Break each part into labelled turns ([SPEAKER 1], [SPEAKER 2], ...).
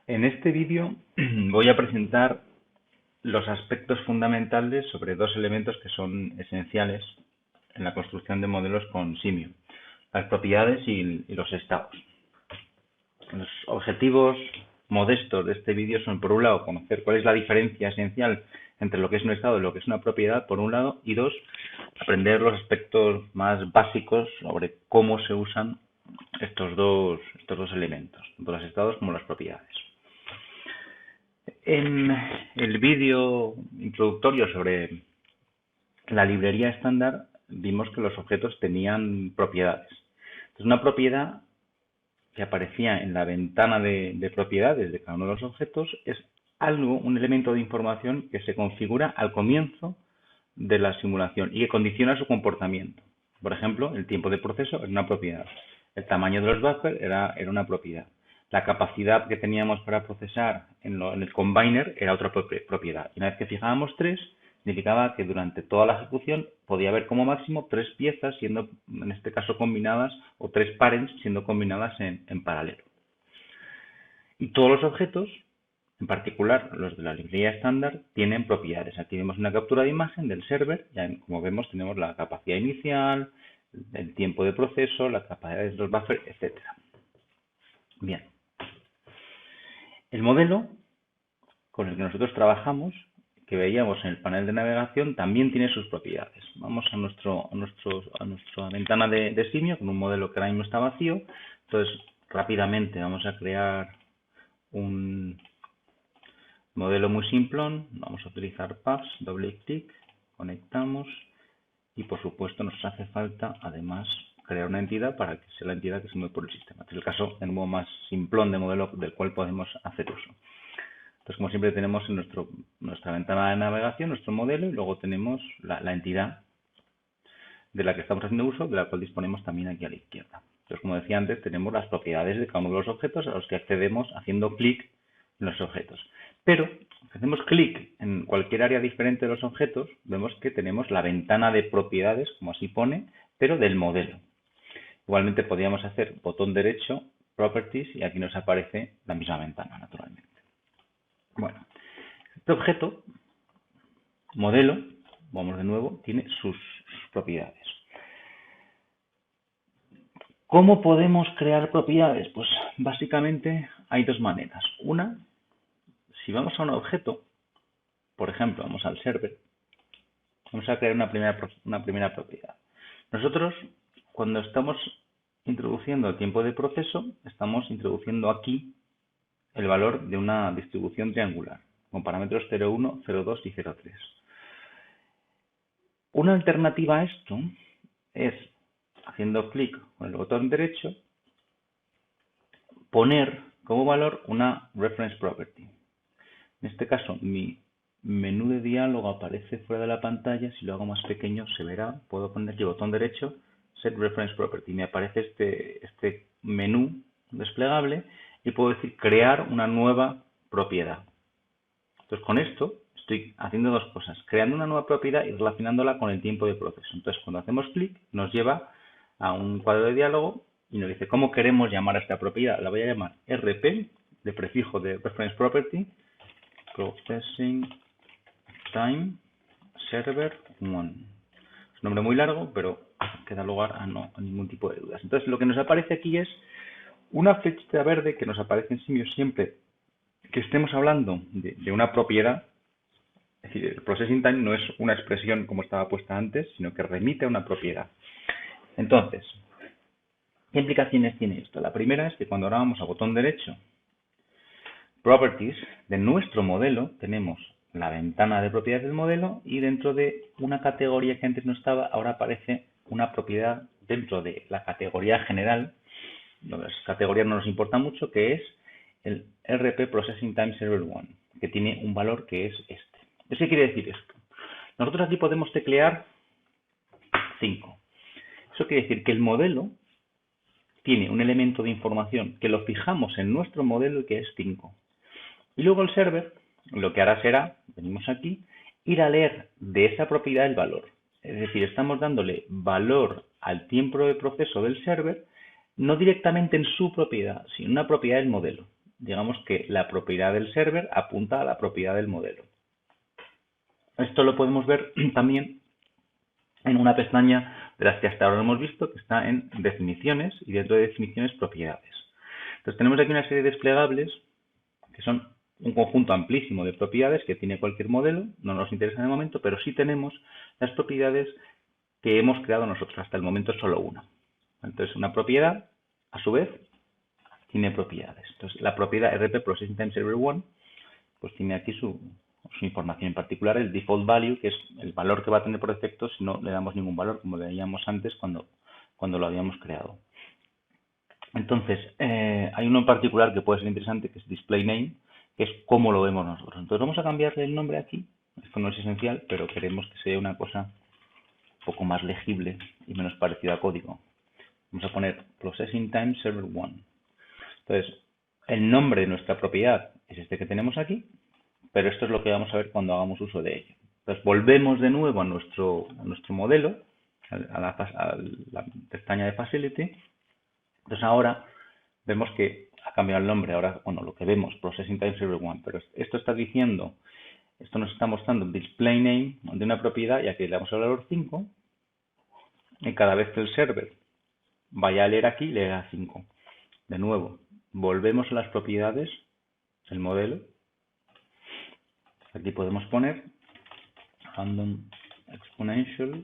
[SPEAKER 1] En este vídeo voy a presentar los aspectos fundamentales sobre dos elementos que son esenciales en la construcción de modelos con simio: las propiedades y los estados. Los objetivos modestos de este vídeo son, por un lado, conocer cuál es la diferencia esencial entre lo que es un estado y lo que es una propiedad, por un lado, y dos, aprender los aspectos más básicos sobre cómo se usan estos dos elementos, tanto los estados como las propiedades. En el vídeo introductorio sobre la librería estándar vimos que los objetos tenían propiedades. Entonces, una propiedad que aparecía en la ventana de propiedades de cada uno de los objetos es un elemento de información que se configura al comienzo de la simulación y que condiciona su comportamiento. Por ejemplo, el tiempo de proceso era una propiedad. El tamaño de los buffers era una propiedad. La capacidad que teníamos para procesar en el combiner era otra propiedad. Y una vez que fijábamos tres, significaba que durante toda la ejecución podía haber como máximo tres piezas siendo, en este caso, combinadas, o tres parents siendo combinadas en paralelo. Y todos los objetos, en particular los de la librería estándar, tienen propiedades. Aquí vemos una captura de imagen del server. Ya, como vemos, tenemos la capacidad inicial, el tiempo de proceso, la capacidad de los buffers, etc. Bien. El modelo con el que nosotros trabajamos, que veíamos en el panel de navegación, también tiene sus propiedades. Vamos a nuestra ventana de simio con un modelo que ahora mismo está vacío. Entonces, rápidamente vamos a crear un modelo muy simplón. Vamos a utilizar paths, doble clic, conectamos y, por supuesto, nos hace falta además crear una entidad para que sea la entidad que se mueve por el sistema. Este es el caso de nuevo más simplón de modelo del cual podemos hacer uso. Entonces, como siempre, tenemos en nuestra ventana de navegación nuestro modelo y luego tenemos la entidad de la que estamos haciendo uso, de la cual disponemos también aquí a la izquierda. Entonces, como decía antes, tenemos las propiedades de cada uno de los objetos a los que accedemos haciendo clic en los objetos. Pero, si hacemos clic en cualquier área diferente de los objetos, vemos que tenemos la ventana de propiedades, como así pone, pero del modelo. Igualmente podríamos hacer botón derecho, Properties, y aquí nos aparece la misma ventana, naturalmente. Bueno, este objeto, modelo, vamos de nuevo, tiene sus propiedades. ¿Cómo podemos crear propiedades? Pues básicamente hay dos maneras. Una, si vamos a un objeto, por ejemplo, vamos al server, vamos a crear una primera propiedad. Nosotros, cuando estamos introduciendo el tiempo de proceso, estamos introduciendo aquí el valor de una distribución triangular, con parámetros 0,1, 0,2 y 0,3. Una alternativa a esto es, haciendo clic con el botón derecho, poner como valor una reference property. En este caso, mi menú de diálogo aparece fuera de la pantalla. Si lo hago más pequeño, se verá. Puedo poner aquí botón derecho, set reference property. Me aparece este menú desplegable y puedo decir crear una nueva propiedad. Entonces, con esto estoy haciendo dos cosas: creando una nueva propiedad y relacionándola con el tiempo de proceso. Entonces, cuando hacemos clic, nos lleva a un cuadro de diálogo y nos dice cómo queremos llamar a esta propiedad. La voy a llamar RP, de prefijo de Reference Property, Processing Time Server 1. Es un nombre muy largo, pero que da lugar a ningún tipo de dudas. Entonces, lo que nos aparece aquí es una flechita verde que nos aparece en simio siempre que estemos hablando de una propiedad. Es decir, el processing time no es una expresión como estaba puesta antes, sino que remite a una propiedad. Entonces, ¿qué implicaciones tiene esto? La primera es que cuando ahora vamos a botón derecho, Properties, de nuestro modelo, tenemos la ventana de propiedades del modelo y dentro de una categoría que antes no estaba, ahora aparece una propiedad dentro de la categoría general. Las categorías no nos importa mucho, que es el RP Processing Time Server 1, que tiene un valor que es este. ¿Qué quiere decir esto? Nosotros aquí podemos teclear 5. Eso quiere decir que el modelo tiene un elemento de información que lo fijamos en nuestro modelo y que es 5. Y luego el server lo que hará será, venimos aquí, ir a leer de esa propiedad el valor. Es decir, estamos dándole valor al tiempo de proceso del server, no directamente en su propiedad, sino en una propiedad del modelo. digamos que la propiedad del server apunta a la propiedad del modelo. Esto lo podemos ver también en una pestaña de las que hasta ahora hemos visto, que está en definiciones y dentro de definiciones propiedades. Entonces tenemos aquí una serie de desplegables que son un conjunto amplísimo de propiedades que tiene cualquier modelo, no nos interesa de momento, pero sí tenemos las propiedades que hemos creado nosotros, hasta el momento solo una. Entonces una propiedad, a su vez, tiene propiedades. Entonces la propiedad RP Processing Time Server 1 pues tiene aquí su información, en particular el default value, que es el valor que va a tener por defecto si no le damos ningún valor, como veíamos antes cuando lo habíamos creado. Entonces, hay uno en particular que puede ser interesante, que es display name, que es cómo lo vemos nosotros. Entonces vamos a cambiarle el nombre aquí. Esto no es esencial, pero queremos que sea una cosa un poco más legible y menos parecida a código. Vamos a poner Processing Time Server 1. Entonces, el nombre de nuestra propiedad es este que tenemos aquí, pero esto es lo que vamos a ver cuando hagamos uso de ello. Entonces, volvemos de nuevo a nuestro modelo, a la pestaña de Facility. Entonces, ahora vemos que ha cambiado el nombre. Ahora, bueno, lo que vemos, Processing Time Server 1, pero esto está diciendo, esto nos está mostrando el display name de una propiedad, y aquí le damos el valor 5, y cada vez que el server vaya a leer aquí, leerá 5. De nuevo, volvemos a las propiedades del modelo. Aquí podemos poner random exponential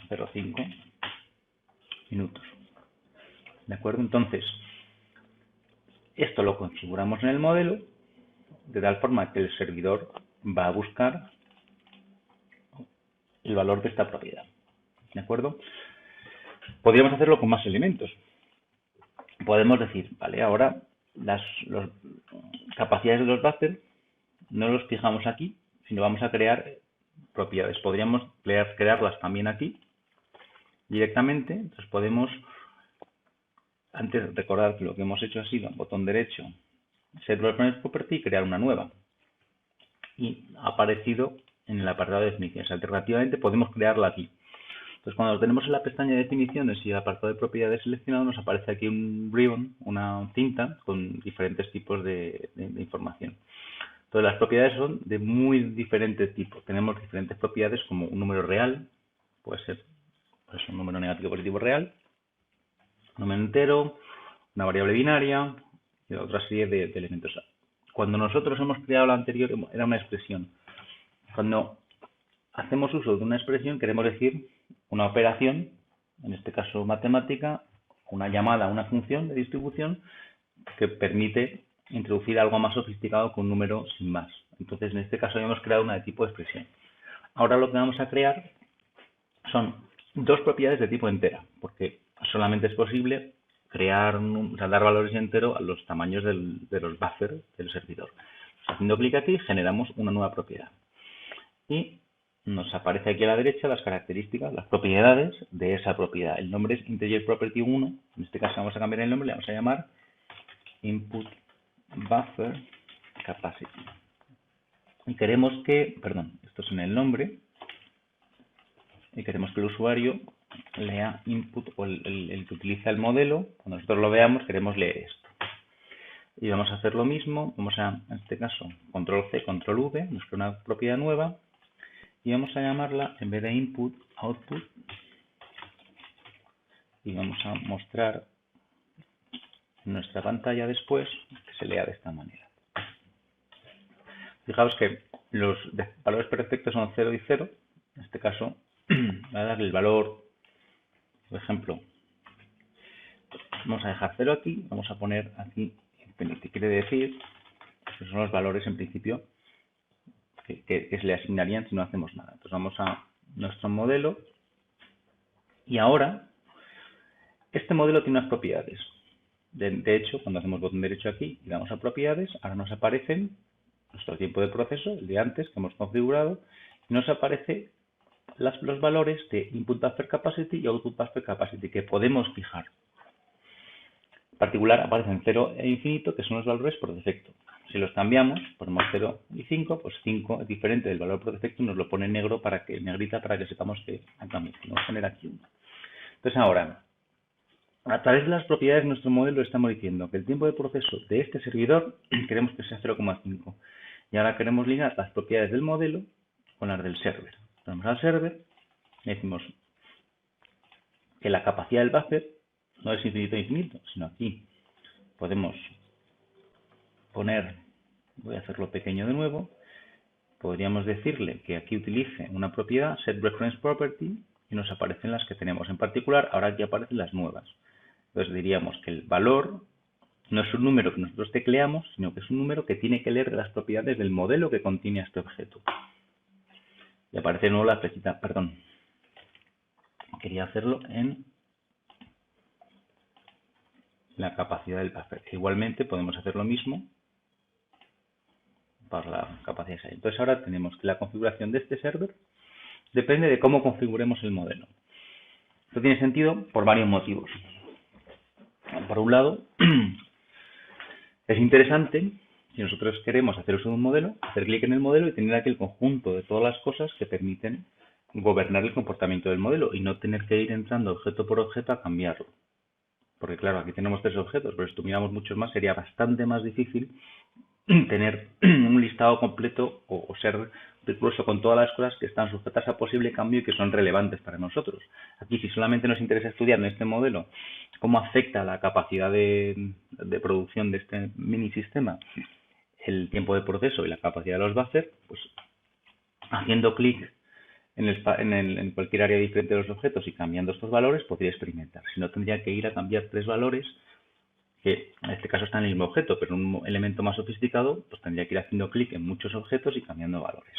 [SPEAKER 1] 0,5 minutos. ¿De acuerdo? Entonces, esto lo configuramos en el modelo de tal forma que el servidor va a buscar el valor de esta propiedad. ¿De acuerdo? Podríamos hacerlo con más elementos. Podemos decir, vale, ahora las capacidades de los buffers no los fijamos aquí, sino vamos a crear propiedades. Podríamos crearlas también aquí directamente. Entonces podemos, antes recordar que lo que hemos hecho ha sido botón derecho, set reference property y crear una nueva. Y ha aparecido en el apartado de definiciones. Alternativamente podemos crearla aquí. Entonces, cuando lo tenemos en la pestaña de definiciones y el apartado de propiedades seleccionado, nos aparece aquí un ribbon, una cinta con diferentes tipos de información. Entonces, las propiedades son de muy diferentes tipos. Tenemos diferentes propiedades como un número real, puede ser pues, un número negativo positivo real, un número entero, una variable binaria y otra serie de elementos. Cuando nosotros hemos creado la anterior, era una expresión. Cuando hacemos uso de una expresión, queremos decir una operación, en este caso matemática, una llamada a una función de distribución que permite introducir algo más sofisticado con un número sin más. Entonces, en este caso, hemos creado una de tipo expresión. Ahora lo que vamos a crear son dos propiedades de tipo entera, porque solamente es posible crear, dar valores enteros a los tamaños de los buffers del servidor. Haciendo clic aquí, generamos una nueva propiedad. Y nos aparece aquí a la derecha las características, las propiedades de esa propiedad. El nombre es integer property 1, en este caso vamos a cambiar el nombre, le vamos a llamar input buffer capacity. Y queremos que, esto es en el nombre, y queremos que el usuario lea input, o el que utiliza el modelo, cuando nosotros lo veamos queremos leer esto. Y vamos a hacer lo mismo, vamos a, en este caso, control C, control V, nos crea una propiedad nueva, y vamos a llamarla, en vez de input, output, y vamos a mostrar en nuestra pantalla después que se lea de esta manera. Fijaos que los valores perfectos son 0 y 0, en este caso voy a darle el valor, por ejemplo, vamos a dejar 0 aquí, vamos a poner aquí infinity, quiere decir que son los valores en principio que se le asignarían si no hacemos nada. Entonces vamos a nuestro modelo y ahora este modelo tiene unas propiedades. De hecho, cuando hacemos botón derecho aquí y damos a propiedades, ahora nos aparecen nuestro tiempo de proceso, el de antes que hemos configurado, y nos aparece los valores de input buffer capacity y output buffer capacity que podemos fijar. En particular aparecen 0 e infinito, que son los valores por defecto. Si los cambiamos, ponemos 0 y 5, pues 5 es diferente del valor por defecto y nos lo pone en negro negrita para que sepamos que ha cambiado. Vamos a poner aquí 1. Entonces ahora, A través de las propiedades de nuestro modelo estamos diciendo que el tiempo de proceso de este servidor queremos que sea 0,5. Y ahora queremos ligar las propiedades del modelo con las del server. Vamos al server y decimos que la capacidad del buffer no es infinito, sino aquí podemos poner, voy a hacerlo pequeño de nuevo, podríamos decirle que aquí utilice una propiedad, setReferenceProperty, y nos aparecen las que tenemos. En particular, ahora aquí aparecen las nuevas. Entonces diríamos que el valor no es un número que nosotros tecleamos, sino que es un número que tiene que leer de las propiedades del modelo que contiene este objeto. Y aparece de nuevo la flechita, perdón. Quería hacerlo en la capacidad del buffer. Igualmente podemos hacer lo mismo para la capacidad de. Entonces ahora tenemos que la configuración de este server depende de cómo configuremos el modelo. Esto tiene sentido por varios motivos. Por un lado, es interesante, si nosotros queremos hacer uso de un modelo, hacer clic en el modelo y tener aquí el conjunto de todas las cosas que permiten gobernar el comportamiento del modelo y no tener que ir entrando objeto por objeto a cambiarlo. Porque claro, aquí tenemos 3 objetos, pero si tuviéramos muchos más sería bastante más difícil tener un listado completo o ser riguroso con todas las cosas que están sujetas a posible cambio y que son relevantes para nosotros. Aquí, si solamente nos interesa estudiar en este modelo cómo afecta la capacidad de producción de este mini sistema, el tiempo de proceso y la capacidad de los buffers, pues haciendo clic en cualquier área diferente de los objetos y cambiando estos valores podría experimentar. Si no, tendría que ir a cambiar 3 valores que en este caso están en el mismo objeto, pero un elemento más sofisticado, pues tendría que ir haciendo clic en muchos objetos y cambiando valores.